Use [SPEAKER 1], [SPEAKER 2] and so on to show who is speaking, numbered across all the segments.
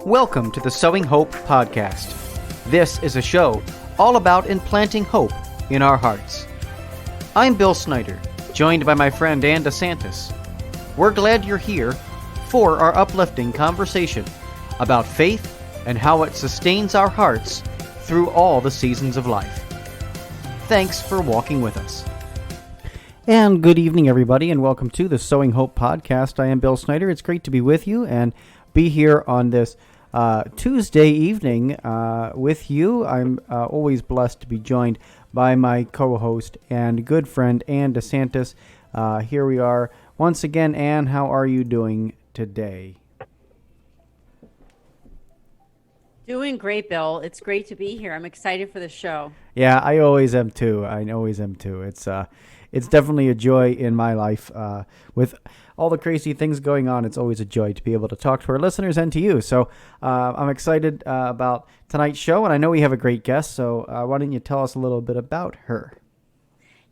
[SPEAKER 1] Welcome to the Sowing Hope podcast. This is a show all about implanting hope in our hearts. I'm Bill Snyder, joined by my friend Ann DeSantis. We're glad you're here for our uplifting conversation about faith and how it sustains our hearts through all the seasons of life. Thanks for walking with us. And good evening, everybody, and welcome to the Sowing Hope podcast. I am Bill Snyder. It's great to be with you and be here on this Tuesday evening with you. I'm always blessed to be joined by my co-host and good friend, Ann DeSantis. Here we are once again. Ann, how are you doing today?
[SPEAKER 2] Doing great, Bill. It's great to be here. I'm excited for the show.
[SPEAKER 1] Yeah, I always am too. It's definitely a joy in my life. With all the crazy things going on, it's always a joy to be able to talk to our listeners and to you. So I'm excited about tonight's show, and I know we have a great guest. So why don't you tell us a little bit about her?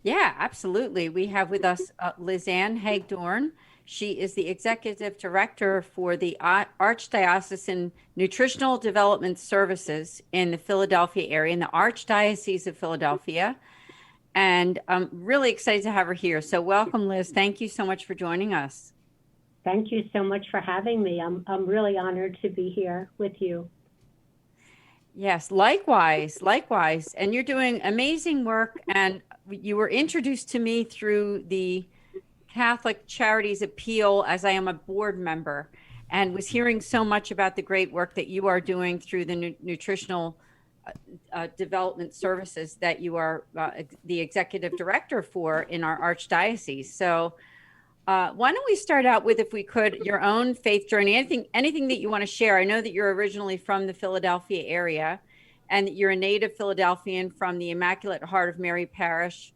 [SPEAKER 2] Yeah, absolutely. We have with us Liz Hagedorn. She is the Executive Director for the Archdiocesan Nutritional Development Services in the Philadelphia area, in the Archdiocese of Philadelphia. And I'm really excited to have her here. So welcome, Liz. Thank you so much for joining us.
[SPEAKER 3] Thank you so much for having me. I'm really honored to be here with you.
[SPEAKER 2] Yes, likewise. And you're doing amazing work. And you were introduced to me through the Catholic Charities Appeal, as I am a board member, and was hearing so much about the great work that you are doing through the nutritional development services that you are the executive director for in our archdiocese. So why don't we start out with, if we could, your own faith journey, anything that you want to share. I know that you're originally from the Philadelphia area and that you're a native Philadelphian from the Immaculate Heart of Mary Parish,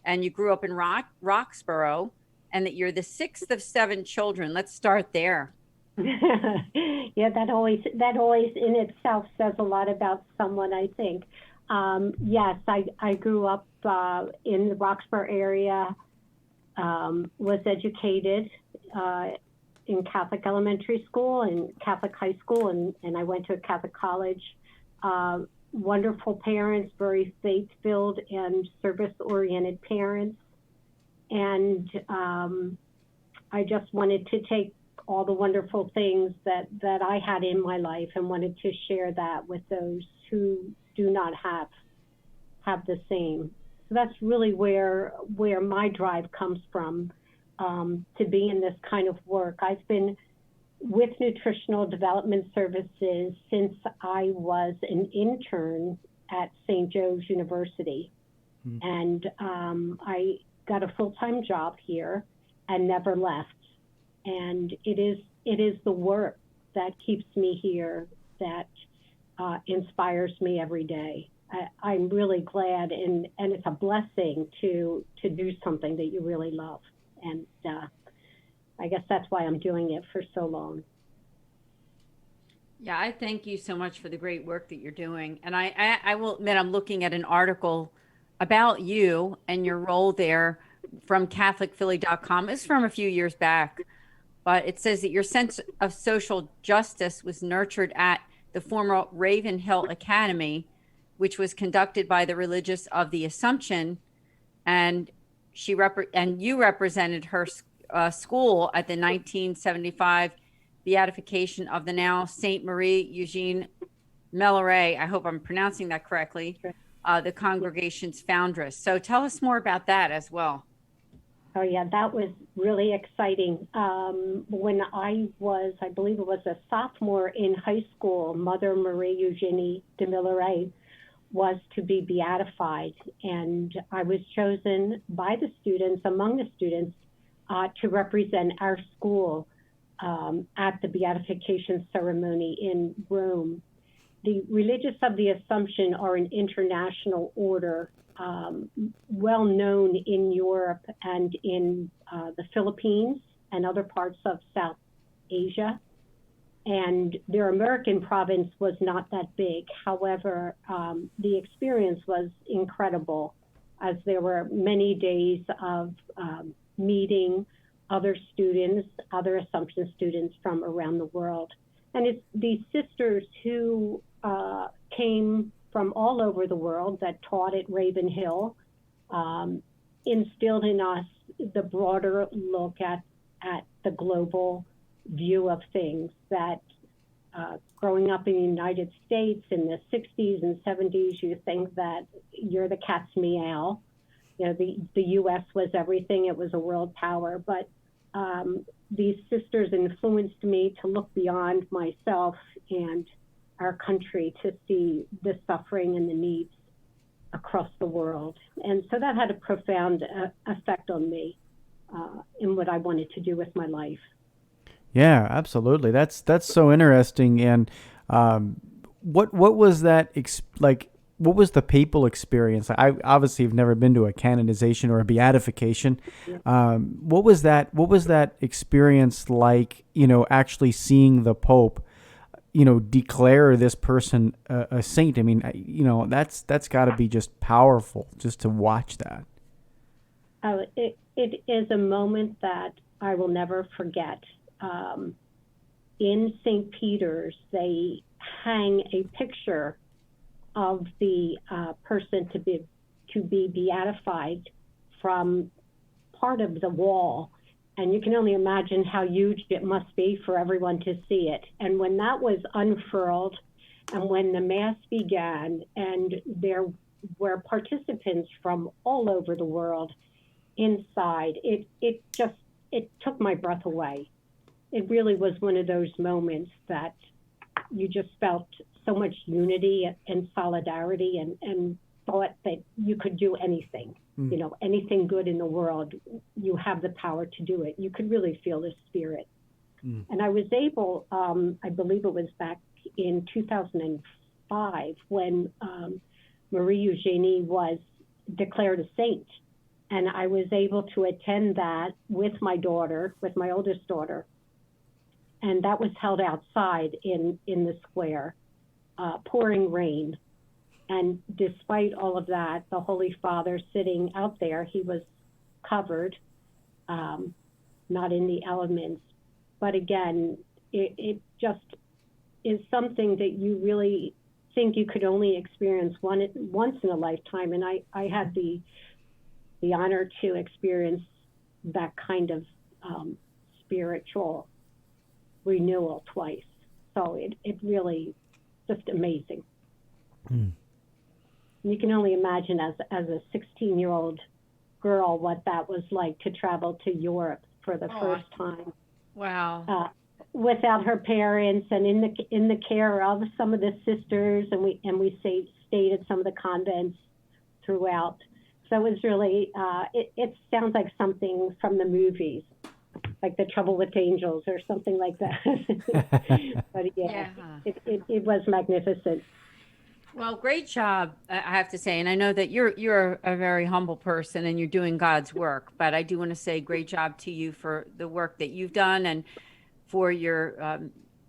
[SPEAKER 2] and you grew up in Roxborough, and that you're the sixth of 7 children. Let's start there.
[SPEAKER 3] Yeah, that always in itself says a lot about someone, I think. Yes, I grew up in the Roxborough area, was educated in Catholic elementary school and Catholic high school, and I went to a Catholic college. Wonderful parents, very faith-filled and service-oriented parents. And I just wanted to take all the wonderful things that I had in my life and wanted to share that with those who do not have the same. So that's really where my drive comes from, to be in this kind of work. I've been with Nutritional Development Services since I was an intern at St. Joe's University. And I got a full-time job here and never left. And it is the work that keeps me here, that inspires me every day. I'm really glad, and it's a blessing to do something that you really love. And I guess that's why I'm doing it for so long.
[SPEAKER 2] Yeah, I thank you so much for the great work that you're doing. And I will admit, I'm looking at an article about you and your role there from CatholicPhilly.com. It's from a few years back. But it says that your sense of social justice was nurtured at the former Ravenhill Academy, which was conducted by the Religious of the Assumption, and you represented her school at the 1975 beatification of the now Saint Marie Eugene Melleray. I hope I'm pronouncing that correctly. The congregation's foundress. So tell us more about that as well.
[SPEAKER 3] Oh, yeah, that was really exciting. When I believe it was a sophomore in high school, Mother Marie Eugenie de Melleray was to be beatified. And I was chosen by the students, among the students, to represent our school at the beatification ceremony in Rome. The Religious of the Assumption are an international order, well known in Europe and in the Philippines and other parts of South Asia. And their American province was not that big. However, the experience was incredible. as there were many days of meeting other students, other Assumption students from around the world. And it's these sisters who came from all over the world that taught at Ravenhill, instilled in us the broader look at the global view of things, that growing up in the United States in the 60s and 70s, you think that you're the cat's meow. You know, the U.S. was everything. It was a world power. But these sisters influenced me to look beyond myself and our country to see the suffering and the needs across the world. And so that had a profound effect on me in what I wanted to do with my life.
[SPEAKER 1] Yeah, absolutely. That's so interesting. And what was that like? What was the papal experience? I obviously have never been to a canonization or a beatification. What was that experience like? You know, actually seeing the Pope, you know, declare this person a saint. I mean, you know, that's got to be just powerful just to watch that.
[SPEAKER 3] It is a moment that I will never forget. In St. Peter's, they hang a picture of the person to be beatified from part of the wall. And you can only imagine how huge it must be for everyone to see it. And when that was unfurled and when the Mass began and there were participants from all over the world inside, it took my breath away. It really was one of those moments that you just felt so much unity and solidarity and thought that you could do anything, you know, anything good in the world, you have the power to do it. You could really feel the spirit. And I was able, I believe it was back in 2005 when Marie Eugenie was declared a saint. And I was able to attend that with my daughter, with my oldest daughter. And that was held outside in the square, pouring rain. And despite all of that, the Holy Father sitting out there, he was covered, not in the elements. But again, it just is something that you really think you could only experience once in a lifetime. And I had the honor to experience that kind of spiritual renewal twice. So it really just amazing. You can only imagine as a 16-year-old girl what that was like to travel to Europe for the first time.
[SPEAKER 2] Wow.
[SPEAKER 3] Without her parents and in the care of some of the sisters, and we stayed at some of the convents throughout. So it was really it sounds like something from the movies, like The Trouble with Angels or something like that. But yeah. It was magnificent.
[SPEAKER 2] Well, great job, I have to say. And I know that you're a very humble person and you're doing God's work, but I do want to say great job to you for the work that you've done and for your,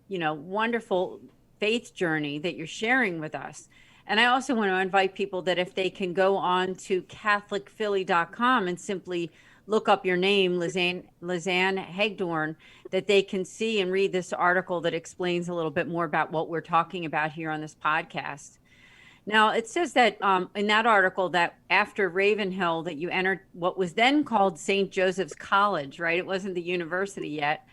[SPEAKER 2] wonderful faith journey that you're sharing with us. And I also want to invite people that if they can go on to CatholicPhilly.com and simply look up your name, Liz Hagedorn, that they can see and read this article that explains a little bit more about what we're talking about here on this podcast. Now, it says that in that article that after Ravenhill that you entered what was then called St. Joseph's College, right? It wasn't the university yet.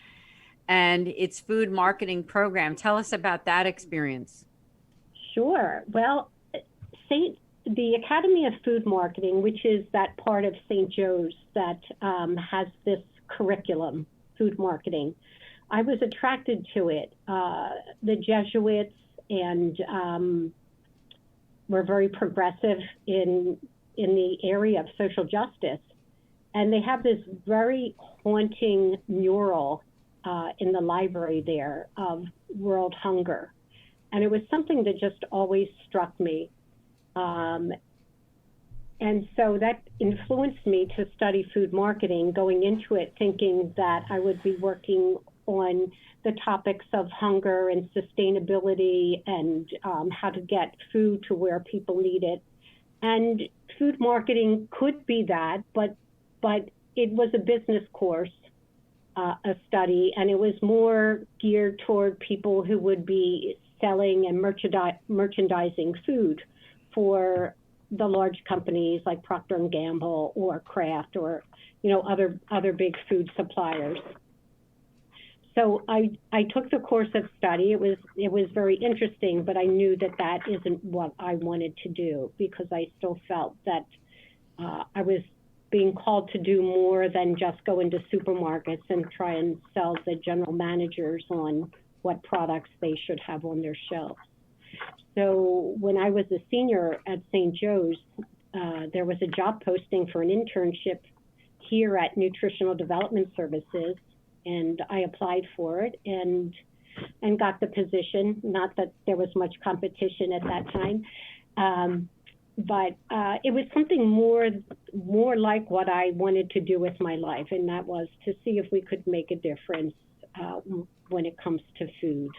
[SPEAKER 2] And its food marketing program. Tell us about that experience.
[SPEAKER 3] Sure. Well, the Academy of Food Marketing, which is that part of St. Joe's that has this curriculum, food marketing, I was attracted to it. The Jesuits and were very progressive in the area of social justice. And they have this very haunting mural in the library there of world hunger. And it was something that just always struck me. And so that influenced me to study food marketing, going into it thinking that I would be working on the topics of hunger and sustainability and how to get food to where people need it. And food marketing could be that, but it was a business course, a study, and it was more geared toward people who would be selling and merchandising food for the large companies like Procter and Gamble or Kraft or other big food suppliers. So I took the course of study. It was very interesting, but I knew that isn't what I wanted to do, because I still felt that I was being called to do more than just go into supermarkets and try and sell the general managers on what products they should have on their shelves. So when I was a senior at St. Joe's, there was a job posting for an internship here at Nutritional Development Services, and I applied for it and got the position. Not that there was much competition at that time, but it was something more like what I wanted to do with my life, and that was to see if we could make a difference when it comes to food.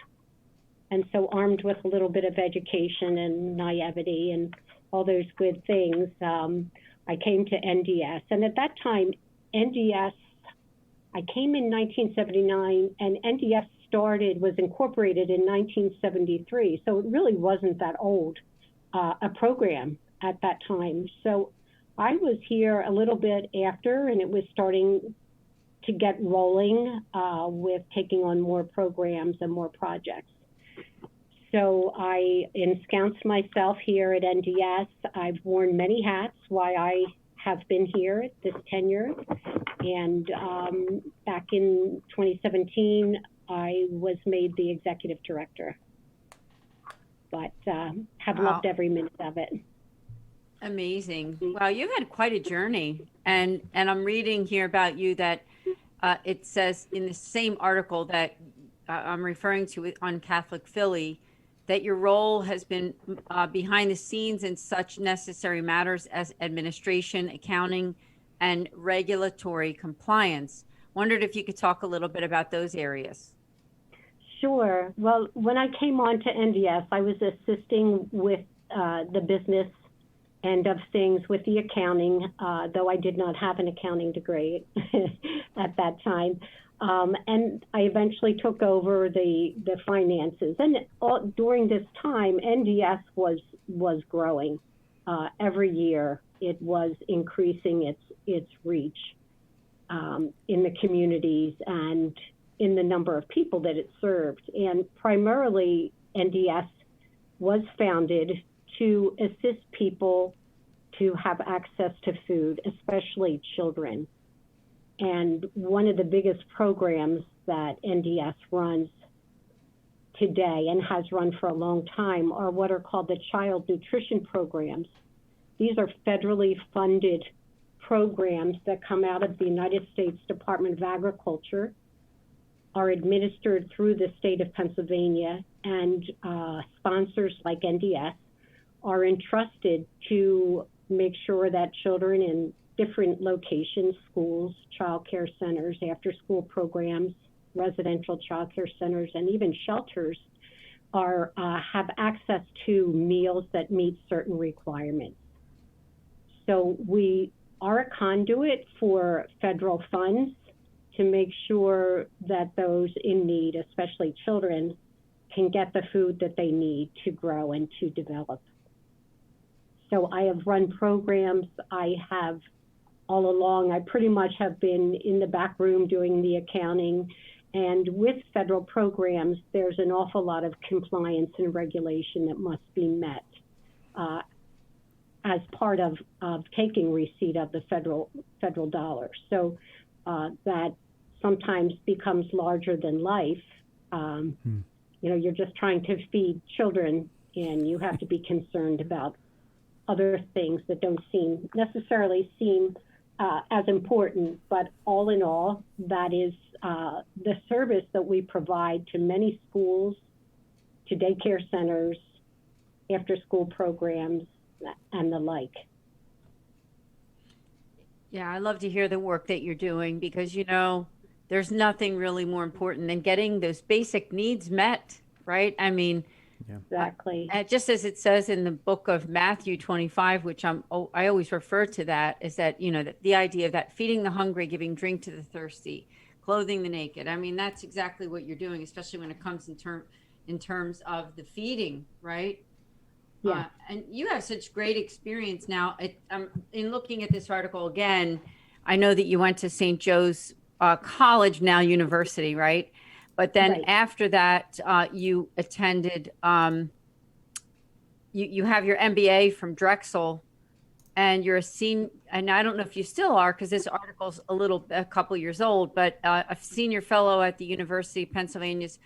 [SPEAKER 3] And so, armed with a little bit of education and naivety and all those good things, I came to NDS. And at that time, NDS, I came in 1979, and NDS was incorporated in 1973. So it really wasn't that old a program at that time. So I was here a little bit after, and it was starting to get rolling with taking on more programs and more projects. So I ensconced myself here at NDS. I've worn many hats while I have been here this tenure. And back in 2017, I was made the executive director. But have loved every minute of it.
[SPEAKER 2] Amazing. Wow, you had quite a journey. And I'm reading here about you that it says in the same article that I'm referring to on Catholic Philly, that your role has been behind the scenes in such necessary matters as administration, accounting, and regulatory compliance. Wondered if you could talk a little bit about those areas.
[SPEAKER 3] Sure. Well, when I came on to NDS, I was assisting with the business end of things with the accounting, though I did not have an accounting degree at that time. And I eventually took over the finances. And during this time, NDS was growing. Every year, it was increasing its reach in the communities and in the number of people that it served. And primarily, NDS was founded to assist people to have access to food, especially children. And one of the biggest programs that NDS runs today and has run for a long time are what are called the child nutrition programs. These are federally funded programs that come out of the United States Department of Agriculture, are administered through the state of Pennsylvania, and sponsors like NDS are entrusted to make sure that children in different locations, schools, child care centers, after-school programs, residential child care centers, and even shelters have access to meals that meet certain requirements. So we are a conduit for federal funds to make sure that those in need, especially children, can get the food that they need to grow and to develop. So I have run programs. I have all along, I pretty much have been in the back room doing the accounting. And with federal programs, there's an awful lot of compliance and regulation that must be met as part of taking receipt of the federal dollars. So that sometimes becomes larger than life. You're just trying to feed children, and you have to be concerned about other things that don't necessarily seem as important, but all in all, that is the service that we provide to many schools, to daycare centers, after-school programs, and the like.
[SPEAKER 2] Yeah, I love to hear the work that you're doing, because, there's nothing really more important than getting those basic needs met, right? I mean,
[SPEAKER 3] Exactly.
[SPEAKER 2] Just as it says in the book of Matthew 25, which I always refer to that, is that, the idea of that feeding the hungry, giving drink to the thirsty, clothing the naked. I mean, that's exactly what you're doing, especially when it comes in terms of the feeding, right?
[SPEAKER 3] Yeah.
[SPEAKER 2] And you have such great experience now. In looking at this article again, I know that you went to St. Joe's College, now university, right? But then
[SPEAKER 3] Right.
[SPEAKER 2] after that, you attended, you have your MBA from Drexel, and you're a senior, and I don't know if you still are, because this article's a couple years old, but a senior fellow at the University of Pennsylvania's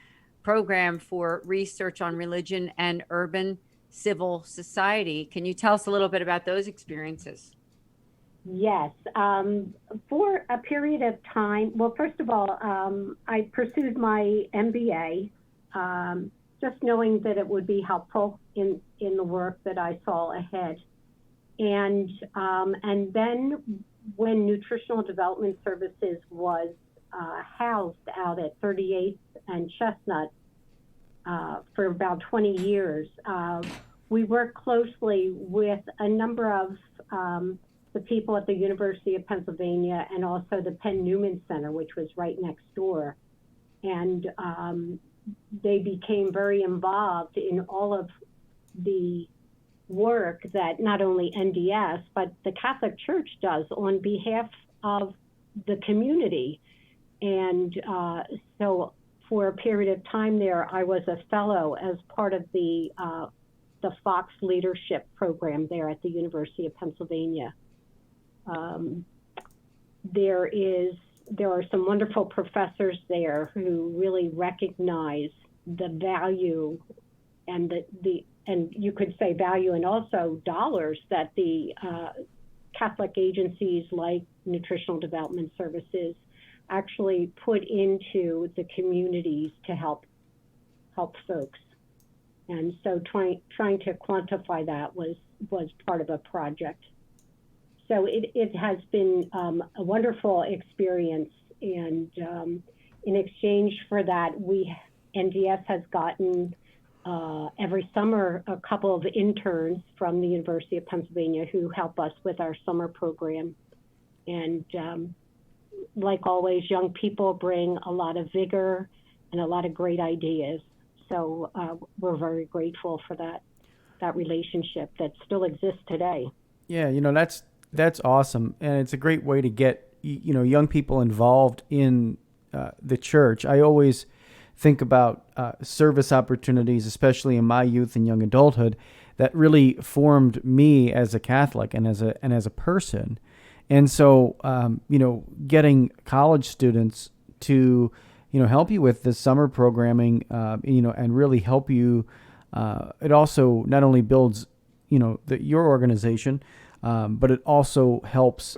[SPEAKER 2] program for research on religion and urban civil society. Can you tell us a little bit about those experiences?
[SPEAKER 3] Yes. For a period of time, well, first of all, I pursued my MBA, just knowing that it would be helpful in the work that I saw ahead. And then when Nutritional Development Services was housed out at 38th and Chestnut for about 20 years, we worked closely with a number of the people at the University of Pennsylvania and also the Penn Newman Center, which was right next door. And they became very involved in all of the work that not only NDS, but the Catholic Church does on behalf of the community. And so for a period of time there, I was a fellow as part of the Fox Leadership Program there at the University of Pennsylvania. There are some wonderful professors there who really recognize the value and and you could say value and also dollars that the Catholic agencies like Nutritional Development Services actually put into the communities to help folks. And so trying to quantify that was part of a project. So it has been a wonderful experience, and in exchange for that, NDS has gotten every summer a couple of interns from the University of Pennsylvania who help us with our summer program. And like always, young people bring a lot of vigor and a lot of great ideas. So we're very grateful for that relationship that still exists today.
[SPEAKER 1] Yeah, that's awesome, and it's a great way to get young people involved in the church. I always think about service opportunities, especially in my youth and young adulthood, that really formed me as a Catholic and as a person. And so, getting college students to help you with this summer programming, and really help you. It also not only builds your organization, but it also helps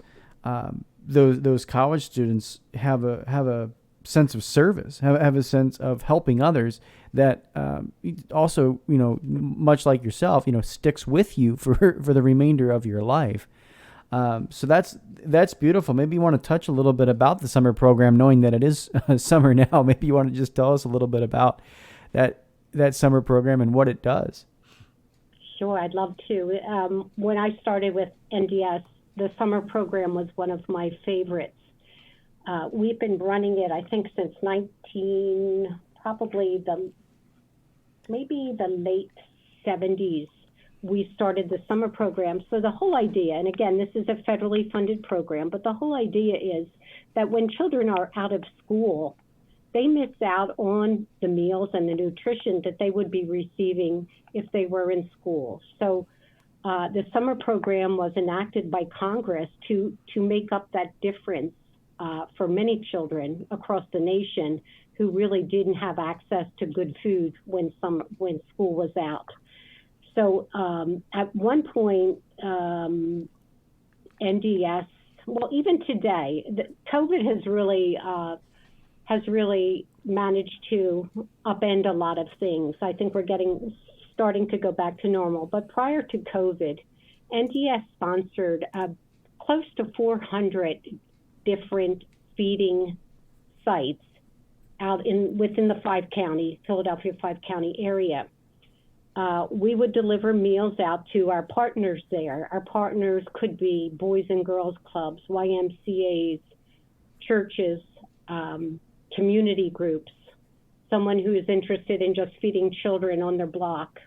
[SPEAKER 1] those college students have a sense of service, have a sense of helping others that also, much like yourself, sticks with you for the remainder of your life. So that's beautiful. Maybe you want to touch a little bit about the summer program, knowing that it is summer now. Maybe you want to just tell us a little bit about that summer program and what it does.
[SPEAKER 3] Sure, I'd love to. When I started with NDS, the summer program was one of my favorites. We've been running it, I think, since maybe the late 70s. We started the summer program. So the whole idea, and again, this is a federally funded program, but the whole idea is that when children are out of school, they miss out on the meals and the nutrition that they would be receiving if they were in school. So the summer program was enacted by Congress to make up that difference for many children across the nation who really didn't have access to good food when school was out. So at one point, NDS, well, even today, COVID has really managed to upend a lot of things. I think we're starting to go back to normal. But prior to COVID, NDS sponsored close to 400 different feeding sites out within the Philadelphia 5-county area. we would deliver meals out to our partners there. Our partners could be Boys and Girls Clubs, YMCAs, churches, community groups, someone who is interested in just feeding children on their block,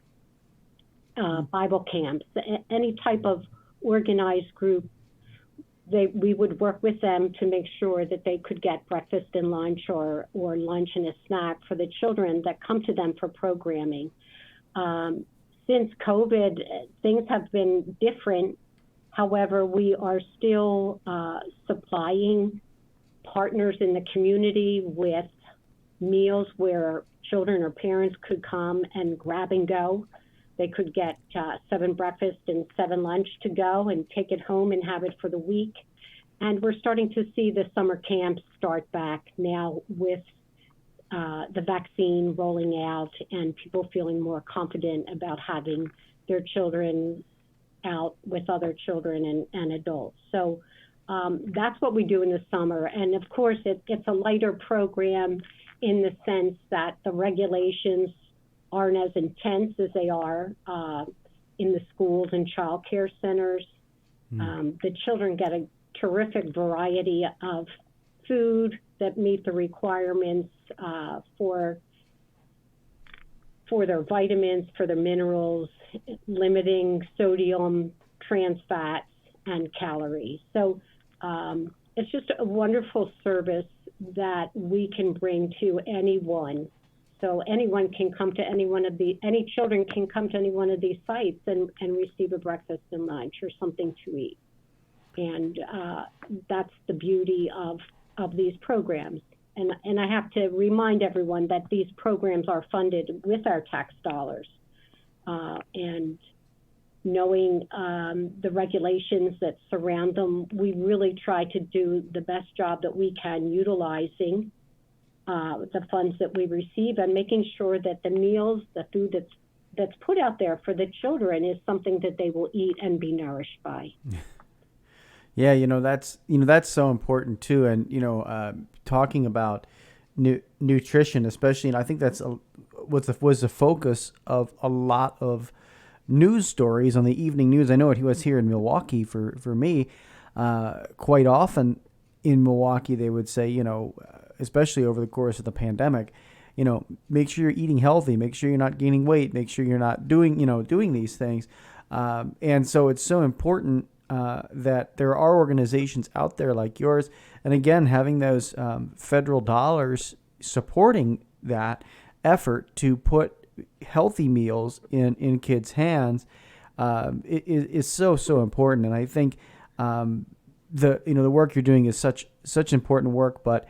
[SPEAKER 3] Bible camps, any type of organized group. We would work with them to make sure that they could get breakfast and lunch or lunch and a snack for the children that come to them for programming. Since COVID, things have been different. However, we are still supplying partners in the community with meals where children or parents could come and grab and go. They could get 7 breakfast and 7 lunch to go and take it home and have it for the week. And we're starting to see the summer camps start back now with the vaccine rolling out and people feeling more confident about having their children out with other children and adults. So that's what we do in the summer. And of course, it's a lighter program in the sense that the regulations aren't as intense as they are in the schools and child care centers. The children get a terrific variety of food that meet the requirements for their vitamins, for their minerals, limiting sodium, trans fats, and calories. So it's just a wonderful service that we can bring to anyone. So anyone can come to any children can come to any one of these sites and receive a breakfast and lunch or something to eat. And that's the beauty of these programs. And I have to remind everyone that these programs are funded with our tax dollars. And knowing the regulations that surround them, we really try to do the best job that we can utilizing the funds that we receive and making sure that the meals, the food that's put out there for the children is something that they will eat and be nourished by.
[SPEAKER 1] Yeah, that's so important too. And talking about nutrition, especially, and I think that's was the focus of a lot of news stories on the evening news. I know it was here in Milwaukee for me. Quite often in Milwaukee, they would say, especially over the course of the pandemic, make sure you're eating healthy, make sure you're not gaining weight, make sure you're not doing these things. And so it's so important that there are organizations out there like yours. And again, having those federal dollars supporting that effort to put healthy meals in kids' hands is so important. And I think the work you're doing is such important work, but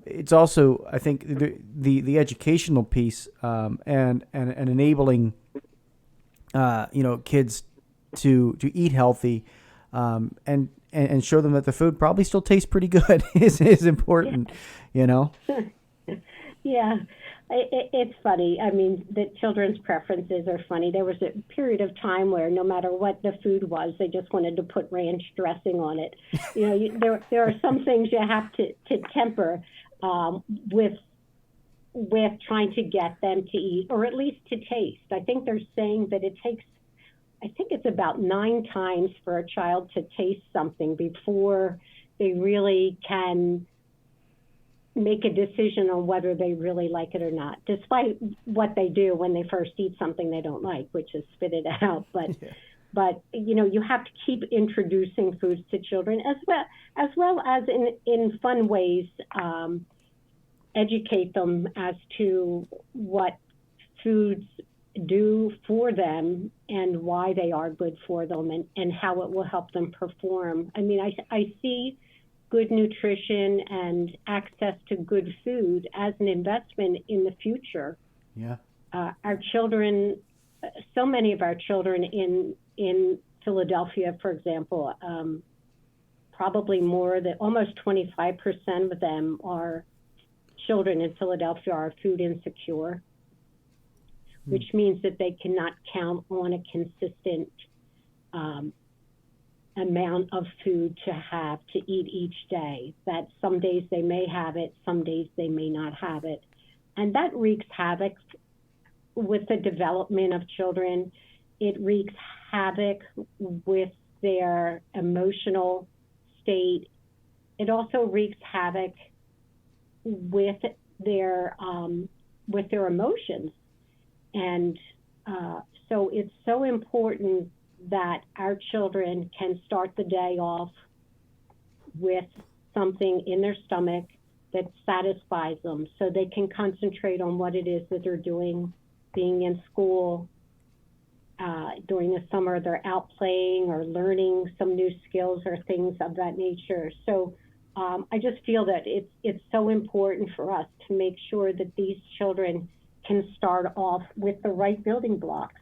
[SPEAKER 1] it's also, I think, the educational piece and enabling kids to eat healthy and show them that the food probably still tastes pretty good is important.
[SPEAKER 3] Yeah. It's funny. I mean, the children's preferences are funny. There was a period of time where no matter what the food was, they just wanted to put ranch dressing on it. There are some things you have to temper with trying to get them to eat, or at least to taste. I think they're saying that it's about 9 times for a child to taste something before they really can make a decision on whether they really like it or not, despite what they do when they first eat something they don't like, which is spit it out. But you have to keep introducing foods to children as well as in fun ways, educate them as to what foods do for them and why they are good for them and how it will help them perform. I mean, I see good nutrition and access to good food as an investment in the future.
[SPEAKER 1] Yeah.
[SPEAKER 3] Our children, so many of our children in Philadelphia, for example, probably almost 25% of them are children in Philadelphia are food insecure, which means that they cannot count on a consistent amount of food to eat each day. That some days they may have it, some days they may not have it. And that wreaks havoc with the development of children. It wreaks havoc with their emotional state. It also wreaks havoc with their emotions. And so it's so important that our children can start the day off with something in their stomach that satisfies them, so they can concentrate on what it is that they're doing, being in school. During the summer, they're out playing or learning some new skills or things of that nature. So I just feel that it's so important for us to make sure that these children can start off with the right building blocks.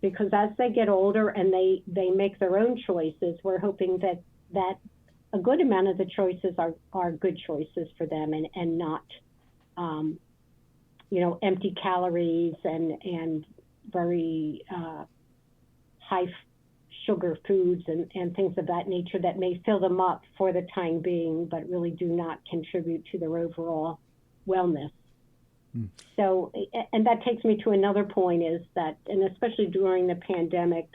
[SPEAKER 3] Because as they get older and they make their own choices, we're hoping that a good amount of the choices are good choices for them and not, empty calories and very high sugar foods and things of that nature that may fill them up for the time being, but really do not contribute to their overall wellness. So, and that takes me to another point is that, and especially during the pandemic,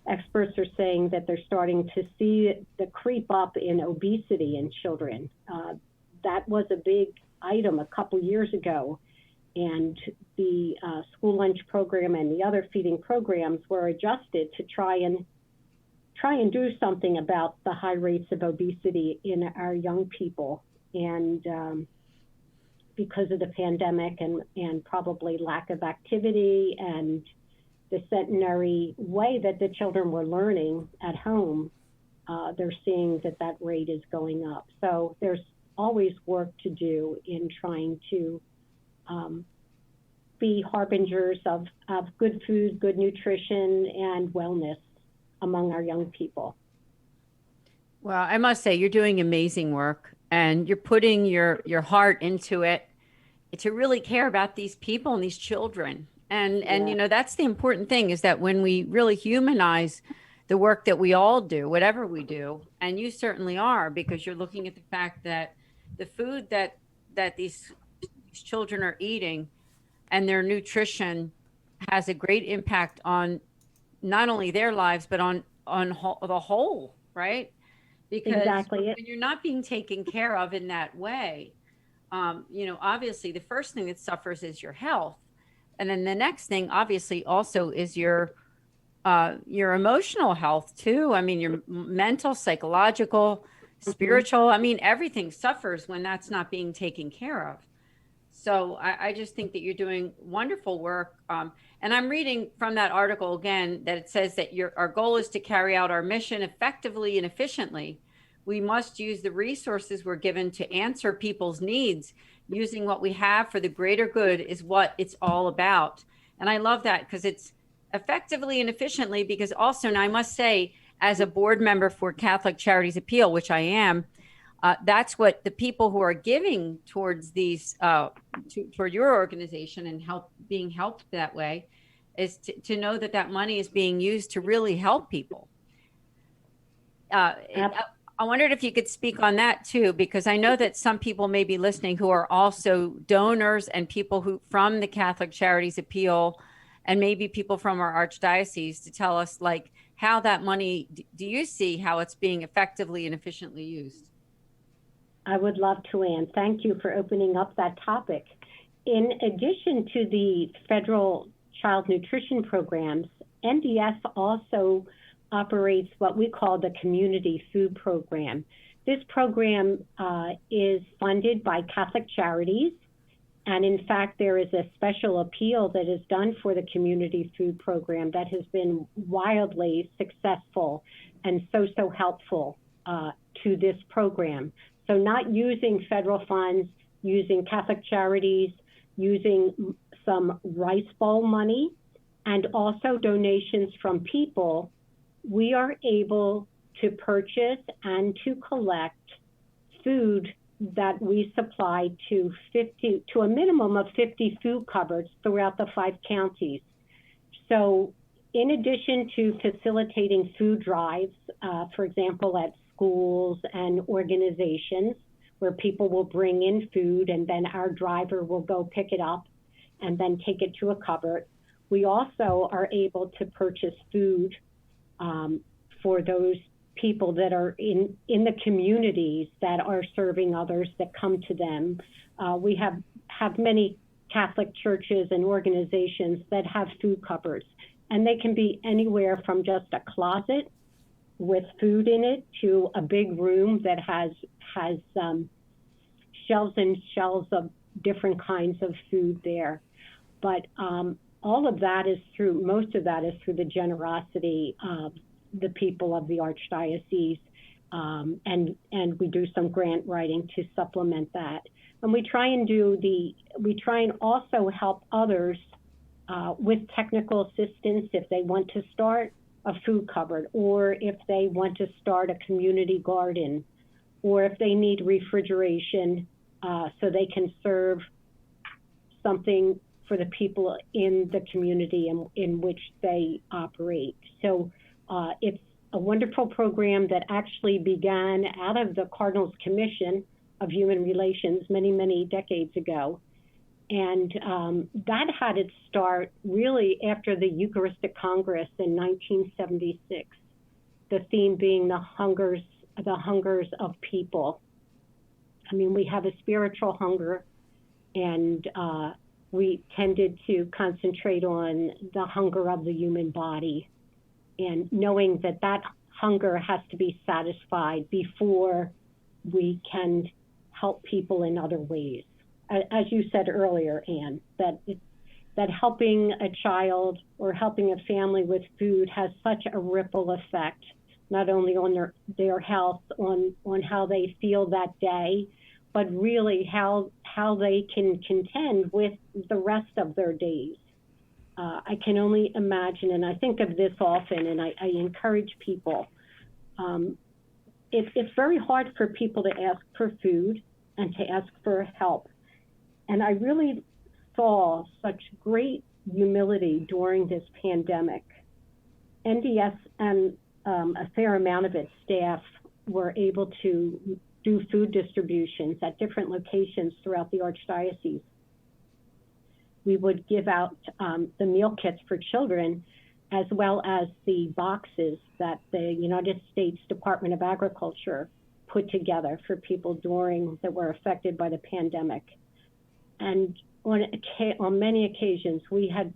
[SPEAKER 3] experts are saying that they're starting to see the creep up in obesity in children. That was a big item a couple years ago, and the school lunch program and the other feeding programs were adjusted to try and do something about the high rates of obesity in our young people. And because of the pandemic and probably lack of activity and the sedentary way that the children were learning at home, they're seeing that rate is going up. So there's always work to do in trying to be harbingers of good food, good nutrition, and wellness among our young people.
[SPEAKER 2] Well, I must say you're doing amazing work, and you're putting your heart into it to really care about these people and these children. And that's the important thing, is that when we really humanize the work that we all do, whatever we do, and you certainly are, because you're looking at the fact that the food that these children are eating and their nutrition has a great impact on not only their lives, but on the whole, right? Because
[SPEAKER 3] exactly.
[SPEAKER 2] When you're not being taken care of in that way, obviously the first thing that suffers is your health. And then the next thing obviously also is your emotional health too. I mean, your mental, psychological, spiritual, I mean, everything suffers when that's not being taken care of. So I just think that you're doing wonderful work. And I'm reading from that article again, that it says that our goal is to carry out our mission effectively and efficiently. We must use the resources we're given to answer people's needs. Using what we have for the greater good is what it's all about. And I love that, because it's effectively and efficiently, because also, now I must say, as a board member for Catholic Charities Appeal, which I am, that's what the people who are giving towards these, toward your organization and being helped that way, is to know that money is being used to really help people. I wondered if you could speak on that too, because I know that some people may be listening who are also donors and people who from the Catholic Charities Appeal, and maybe people from our archdiocese, to tell us like how that money, do you see how it's being effectively and efficiently used?
[SPEAKER 3] I would love to, Ann. Thank you for opening up that topic. In addition to the federal child nutrition programs, NDS also operates what we call the Community Food Program. This program is funded by Catholic Charities, and in fact, there is a special appeal that is done for the Community Food Program that has been wildly successful and so helpful to this program. So not using federal funds, using Catholic Charities, using some Rice Bowl money, and also donations from people, we are able to purchase and to collect food that we supply to a minimum of 50 food cupboards throughout the 5 counties. So in addition to facilitating food drives, for example, at schools and organizations where people will bring in food and then our driver will go pick it up, and then take it to a cupboard. We also are able to purchase food for those people that are in the communities that are serving others that come to them. We have many Catholic churches and organizations that have food cupboards, and they can be anywhere from just a closet with food in it to a big room that has shelves and shelves of different kinds of food there. But most of that is through the generosity of the people of the Archdiocese, and we do some grant writing to supplement that. And we try and also help others with technical assistance if they want to start a food cupboard, or if they want to start a community garden, or if they need refrigeration so they can serve something for the people in the community in which they operate. So it's a wonderful program that actually began out of the Cardinals Commission of Human Relations many, many decades ago. And that had its start really after the Eucharistic Congress in 1976, the theme being the hungers of people. I mean, we have a spiritual hunger, and we tended to concentrate on the hunger of the human body, and knowing that hunger has to be satisfied before we can help people in other ways. As you said earlier, Anne, that helping a child or helping a family with food has such a ripple effect, not only on their health, on how they feel that day, but really how they can contend with the rest of their days. I can only imagine, and I think of this often, and I encourage people. It's very hard for people to ask for food and to ask for help. And I really saw such great humility during this pandemic. NDS and a fair amount of its staff were able to do food distributions at different locations throughout the Archdiocese. We would give out the meal kits for children, as well as the boxes that the United States Department of Agriculture put together for people that were affected by the pandemic. And on many occasions, we had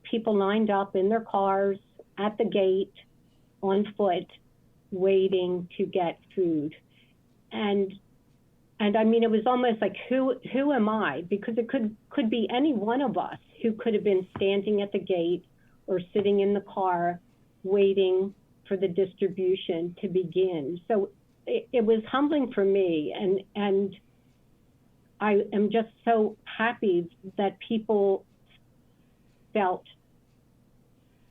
[SPEAKER 3] people lined up in their cars at the gate, on foot, waiting to get food. And I mean, it was almost like, who am I? Because it could be any one of us who could have been standing at the gate or sitting in the car waiting for the distribution to begin. So it was humbling for me, and I am just so happy that people felt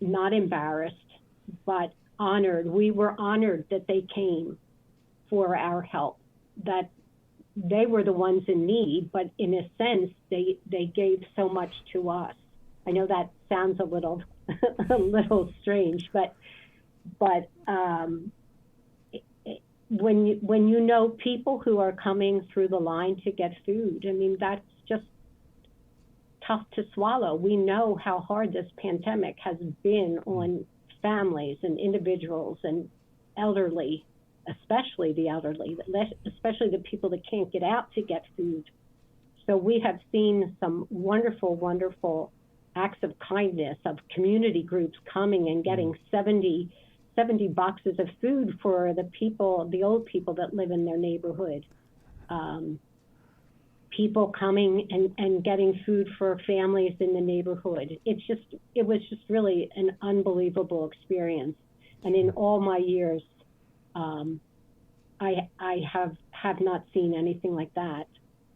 [SPEAKER 3] not embarrassed, but honored. We were honored that they came for our help, that they were the ones in need, but in a sense, they gave so much to us. I know that sounds a little strange, but when you know people who are coming through the line to get food, I mean, that's just tough to swallow. We know how hard this pandemic has been on families and individuals and elderly, especially the elderly, especially the people that can't get out to get food. So we have seen some wonderful, wonderful acts of kindness of community groups coming and getting 70 boxes of food for the old people that live in their neighborhood. People coming and getting food for families in the neighborhood. It was just really an unbelievable experience. And in all my years, I have not seen anything like that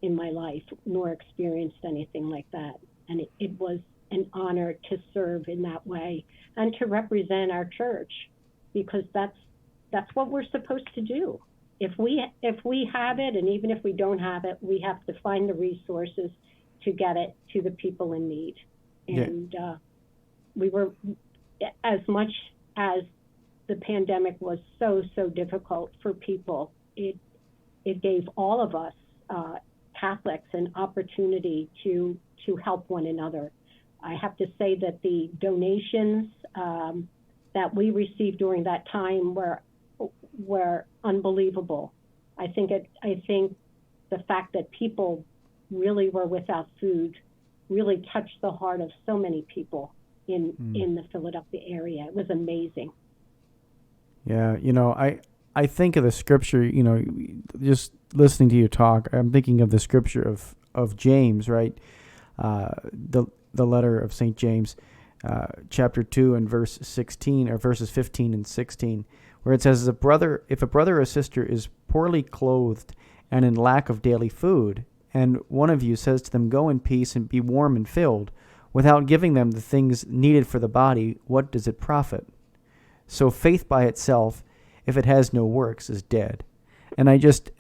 [SPEAKER 3] in my life, nor experienced anything like that. And it was an honor to serve in that way and to represent our church, because that's what we're supposed to do. If we have it, and even if we don't have it, we have to find the resources to get it to the people in need. And we were, as much as the pandemic was so difficult for people, it gave all of us Catholics an opportunity to to help one another. I have to say that the donations that we received during that time were unbelievable. I think the fact that people really were without food really touched the heart of so many people in the Philadelphia area. It was amazing.
[SPEAKER 1] Yeah, I think of the scripture, just listening to you talk, I'm thinking of the scripture of James, right? The letter of St. James, chapter 2 and verse 16, or verses 15 and 16, where it says, if a brother or sister is poorly clothed and in lack of daily food, and one of you says to them, go in peace and be warm and filled, without giving them the things needed for the body, what does it profit? So faith by itself, if it has no works, is dead. And I just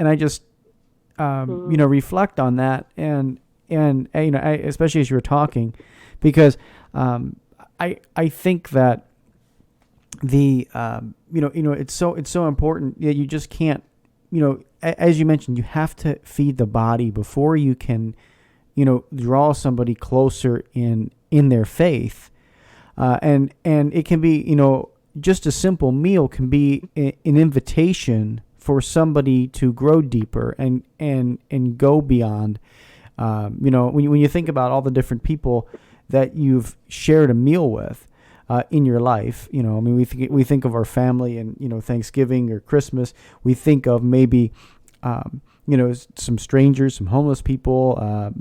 [SPEAKER 1] reflect on that, and especially as you were talking, because I think that the it's so important that you just can't, as you mentioned, you have to feed the body before you can, draw somebody closer in their faith, and it can be, just a simple meal can be an invitation for somebody to grow deeper and go beyond. When you think about all the different people that you've shared a meal with in your life, we think of our family and, Thanksgiving or Christmas. We think of maybe, some strangers, some homeless people,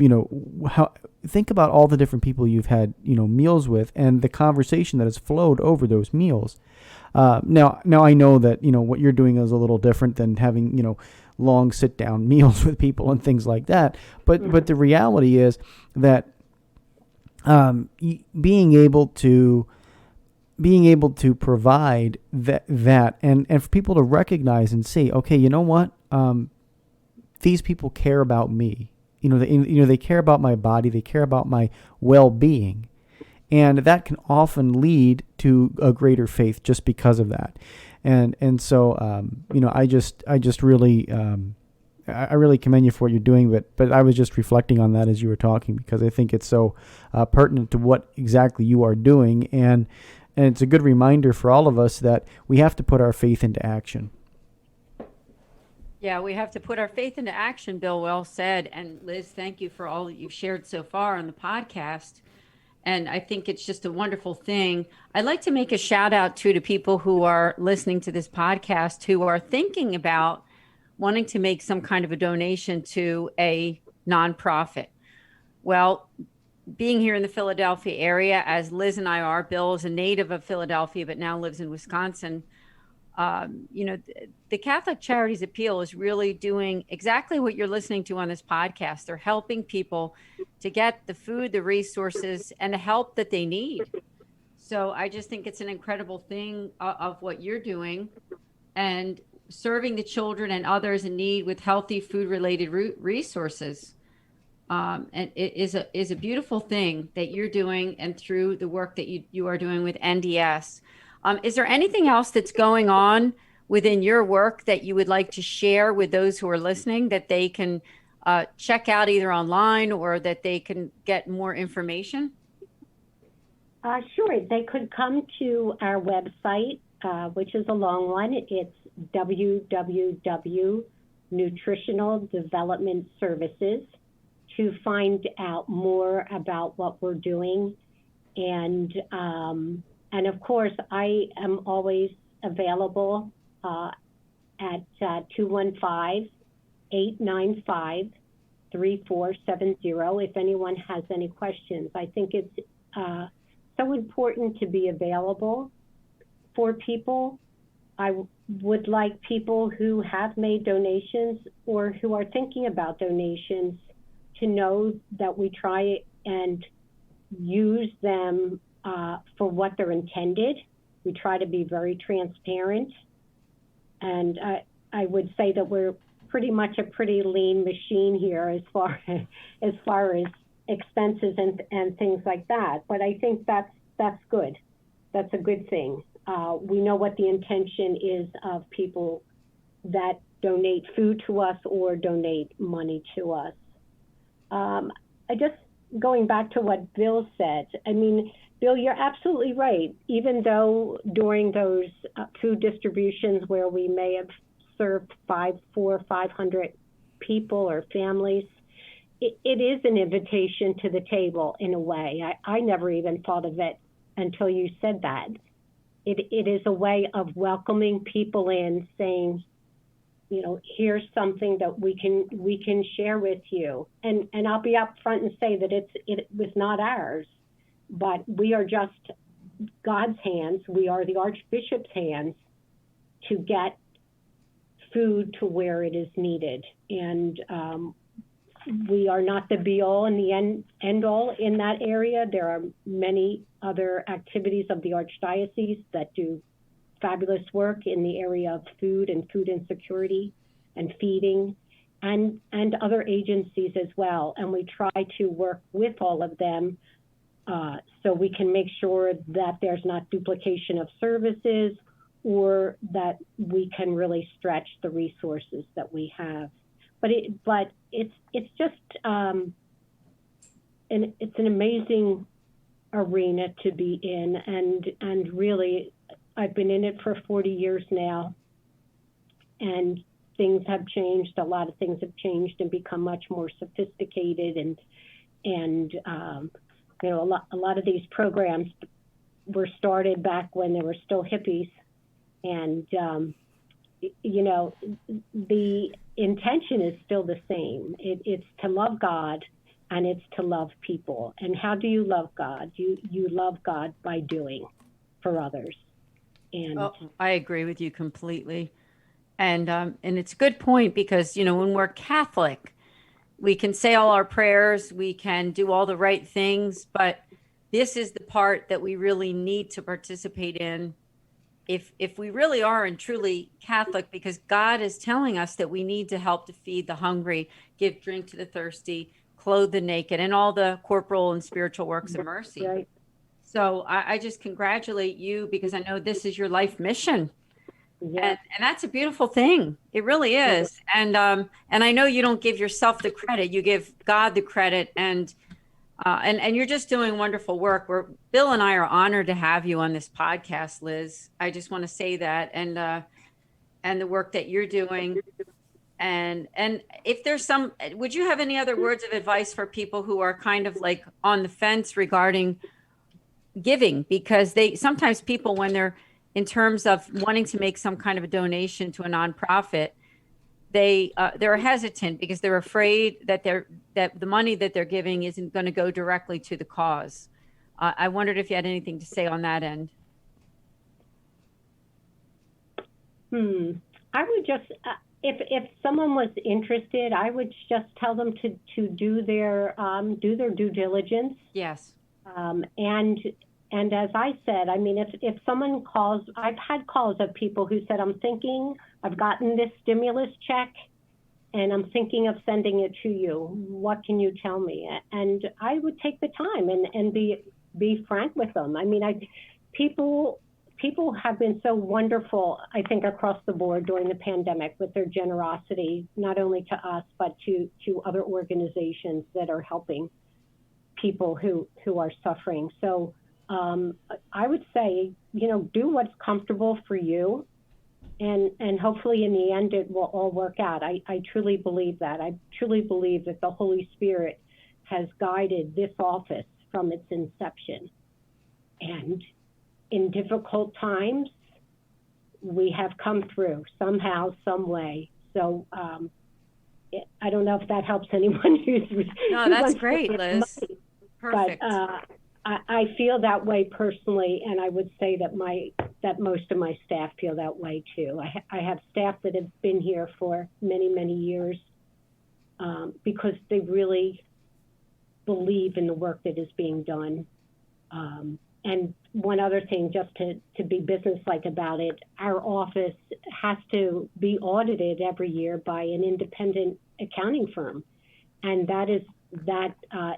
[SPEAKER 1] think about all the different people you've had, meals with, and the conversation that has flowed over those meals. Now I know that, what you're doing is a little different than having, long sit down meals with people and things like that. But the reality is that, being able to provide that and for people to recognize and see, okay, you know what? These people care about me. They care about my body. They care about my well-being, and that can often lead to a greater faith just because of that. And so I just really I really commend you for what you're doing. But I was just reflecting on that as you were talking, because I think it's so pertinent to what exactly you are doing, and it's a good reminder for all of us that we have to put our faith into action.
[SPEAKER 2] Yeah, we have to put our faith into action, Bill. Well said. And Liz, thank you for all that you've shared so far on the podcast. And I think it's just a wonderful thing. I'd like to make a shout out to people who are listening to this podcast who are thinking about wanting to make some kind of a donation to a nonprofit. Well, being here in the Philadelphia area, as Liz and I are, Bill is a native of Philadelphia, but now lives in Wisconsin. The Catholic Charities Appeal is really doing exactly what you're listening to on this podcast. They're helping people to get the food, the resources, and the help that they need. So I just think it's an incredible thing of what you're doing, and serving the children and others in need with healthy food-related resources. And it is a beautiful thing that you're doing, and through the work that you are doing with NDS. Is there anything else that's going on within your work that you would like to share with those who are listening, that they can check out either online or that they can get more information?
[SPEAKER 3] Sure. They could come to our website, which is a long one. It's www.Nutritional Development Services, to find out more about what we're doing. And of course, I am always available at 215-895-3470 if anyone has any questions. I think it's so important to be available for people. I would like people who have made donations or who are thinking about donations to know that we try and use them for what they're intended. We try to be very transparent, and I would say that we're pretty much a pretty lean machine here as far as expenses and things like that. But I think that's good. That's a good thing. We know what the intention is of people that donate food to us or donate money to us. I just going back to what Bill said, I mean, Bill, you're absolutely right. Even though during those food distributions where we may have served 500 people or families, it is an invitation to the table in a way. I never even thought of it until you said that. It is a way of welcoming people in, saying, you know, here's something that we can share with you. And I'll be up front and say that it was not ours, but we are just God's hands. We are the Archbishop's hands to get food to where it is needed. And we are not the be all and the end all in that area. There are many other activities of the Archdiocese that do fabulous work in the area of food and food insecurity and feeding, and other agencies as well. And we try to work with all of them so we can make sure that there's not duplication of services, or that we can really stretch the resources that we have. But it's just it's an amazing arena to be in, and really, I've been in it for 40 years now, and things have changed. A lot of things have changed and become much more sophisticated, and you know, a lot of these programs were started back when they were still hippies, and you know, the intention is still the same. It's to love God, and it's to love people. And how do you love God? You love God by doing for others. And
[SPEAKER 2] I agree with you completely. And it's a good point, because, you know, when we're Catholic, we can say all our prayers, we can do all the right things, but this is the part that we really need to participate in if we really are and truly Catholic, because God is telling us that we need to help to feed the hungry, give drink to the thirsty, clothe the naked, and all the corporal and spiritual works of mercy.
[SPEAKER 3] right.
[SPEAKER 2] So I just congratulate you, because I know this is your life mission.
[SPEAKER 3] Yeah.
[SPEAKER 2] And that's a beautiful thing. It really is. And I know you don't give yourself the credit, you give God the credit, and you're just doing wonderful work. Bill and I are honored to have you on this podcast, Liz. I just want to say that, and the work that you're doing. And if there's would you have any other words of advice for people who are kind of like on the fence regarding giving? Because sometimes people, when they're in terms of wanting to make some kind of a donation to a nonprofit, they're hesitant because they're afraid that the money that they're giving isn't going to go directly to the cause. I wondered if you had anything to say on that end.
[SPEAKER 3] I would just, if someone was interested, I would just tell them to do their due diligence.
[SPEAKER 2] Yes.
[SPEAKER 3] And as I said, I mean, if someone calls, I've had calls of people who said, I've gotten this stimulus check, and I'm thinking of sending it to you. What can you tell me? And I would take the time and be frank with them. I mean, people have been so wonderful, I think, across the board during the pandemic with their generosity, not only to us, but to other organizations that are helping people who are suffering. So I would say, you know, do what's comfortable for you, and hopefully in the end it will all work out. I truly believe that. I truly believe that the Holy Spirit has guided this office from its inception. And in difficult times, we have come through somehow, some way. So I don't know if that helps anyone who's...
[SPEAKER 2] No, that's great, Liz. Perfect.
[SPEAKER 3] But I feel that way personally, and I would say that most of my staff feel that way too. I have staff that have been here for many, many years because they really believe in the work that is being done. And one other thing, just to be businesslike about it, our office has to be audited every year by an independent accounting firm, and that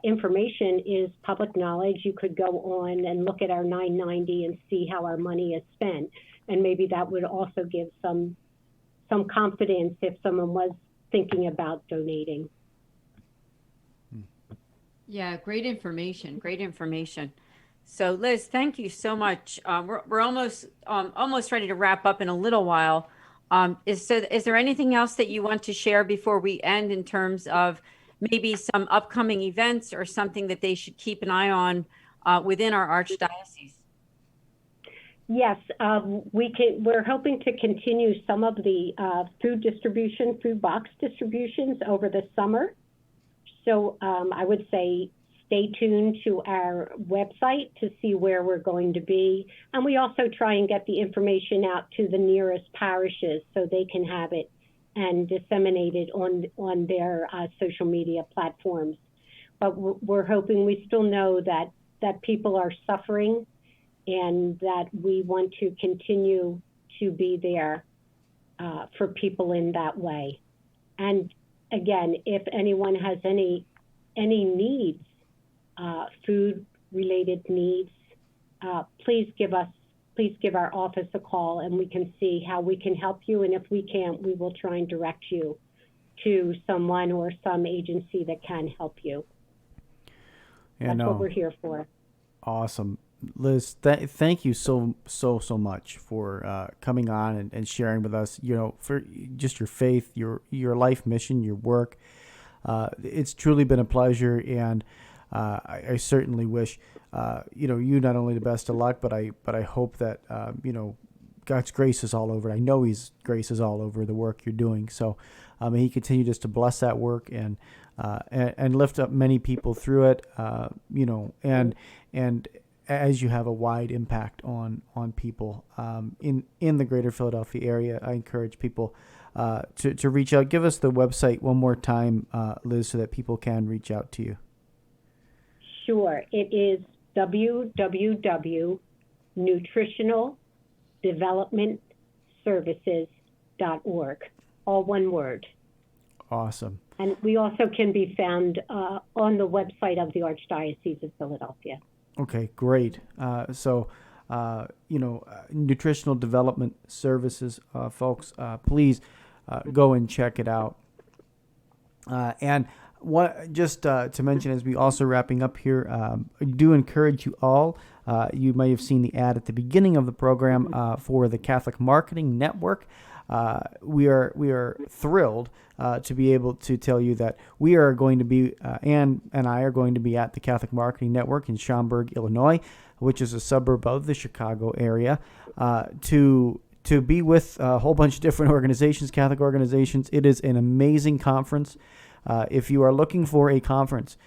[SPEAKER 3] information is public knowledge. You could go on and look at our 990 and see how our money is spent, and maybe that would also give some confidence if someone was thinking about donating.
[SPEAKER 2] Yeah, great information. Great information. So, Liz, thank you so much. We're almost ready to wrap up in a little while. Is there anything else that you want to share before we end in terms of maybe some upcoming events or something that they should keep an eye on within our archdiocese?
[SPEAKER 3] Yes, we're hoping to continue some of the food box distributions over the summer. So I would say stay tuned to our website to see where we're going to be. And we also try and get the information out to the nearest parishes so they can have it and disseminate it on their social media platforms. But we're hoping, we still know that people are suffering, and that we want to continue to be there for people in that way. And again, if anyone has any needs, food-related needs, please give our office a call, and we can see how we can help you. And if we can't, we will try and direct you to someone or some agency that can help you. That's what we're here for.
[SPEAKER 1] Awesome. Liz, thank you so much for coming on and sharing with us, for just your faith, your life mission, your work. It's truly been a pleasure, and I certainly wish you not only the best of luck, but I hope that God's grace is all over it. I know His grace is all over the work you're doing. So may He continue just to bless that work and lift up many people through it. And as you have a wide impact on people in the greater Philadelphia area, I encourage people to reach out. Give us the website one more time, Liz, so that people can reach out to you.
[SPEAKER 3] Sure. It is www.nutritionaldevelopmentservices.org. All one word.
[SPEAKER 1] Awesome.
[SPEAKER 3] And we also can be found on the website of the Archdiocese of Philadelphia.
[SPEAKER 1] Okay, great. Nutritional Development Services, folks, please go and check it out. And to mention, as we also wrapping up here, I do encourage you all. You may have seen the ad at the beginning of the program for the Catholic Marketing Network. We are thrilled to be able to tell you that we are going to be, Ann and I are going to be at the Catholic Marketing Network in Schaumburg, Illinois, which is a suburb of the Chicago area, to be with a whole bunch of different organizations, Catholic organizations. It is an amazing conference. If you are looking for a conference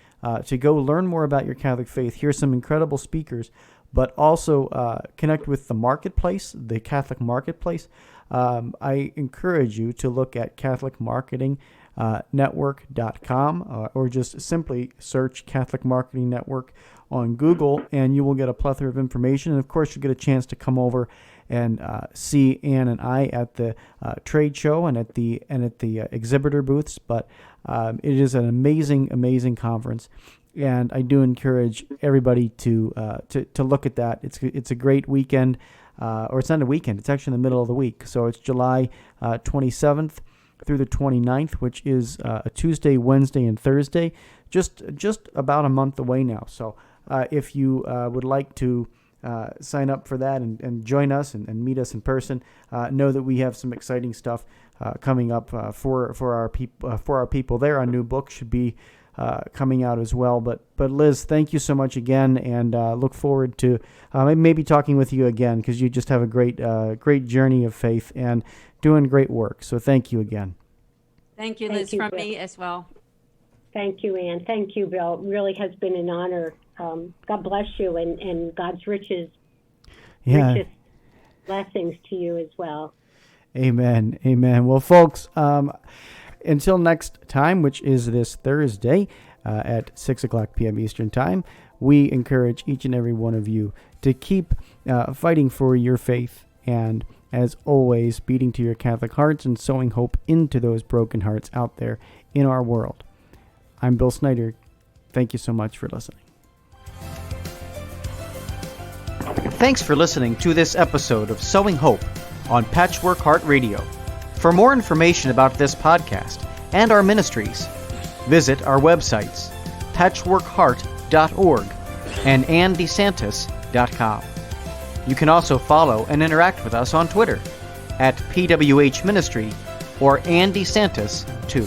[SPEAKER 1] to go learn more about your Catholic faith, here's some incredible speakers, but also connect with the marketplace, the Catholic marketplace. I encourage you to look at catholicmarketingnetwork.com or just simply search Catholic Marketing Network on Google, and you will get a plethora of information. And of course, you'll get a chance to come over and see Ann and I at the trade show and at the exhibitor booths. But it is an amazing conference, and I do encourage everybody to look at that. It's a great weekend. Or it's not a weekend, it's actually in the middle of the week. So it's July 27th through the 29th, which is a Tuesday, Wednesday, and Thursday, just about a month away now. So if you would like to sign up for that and join us and meet us in person, know that we have some exciting stuff coming up for our people there. Our new book should be coming out as well. But Liz, thank you so much again, and look forward to maybe talking with you again, because you just have a great journey of faith and doing great work. So thank you again.
[SPEAKER 2] Thank you, Liz, from me as well.
[SPEAKER 3] Thank you, Ann. Thank you, Bill. It really has been an honor. God bless you, and God's richest blessings to you as well.
[SPEAKER 1] Amen. Well, folks, until next time, which is this Thursday at 6 o'clock p.m. Eastern Time, we encourage each and every one of you to keep fighting for your faith, and, as always, beating to your Catholic hearts and sowing hope into those broken hearts out there in our world. I'm Bill Snyder. Thank you so much for listening.
[SPEAKER 4] Thanks for listening to this episode of Sowing Hope on Patchwork Heart Radio. For more information about this podcast and our ministries, visit our websites
[SPEAKER 1] patchworkheart.org and andesantis.com. You can also follow and interact with us on Twitter at PWH Ministry or Andy Santis 2.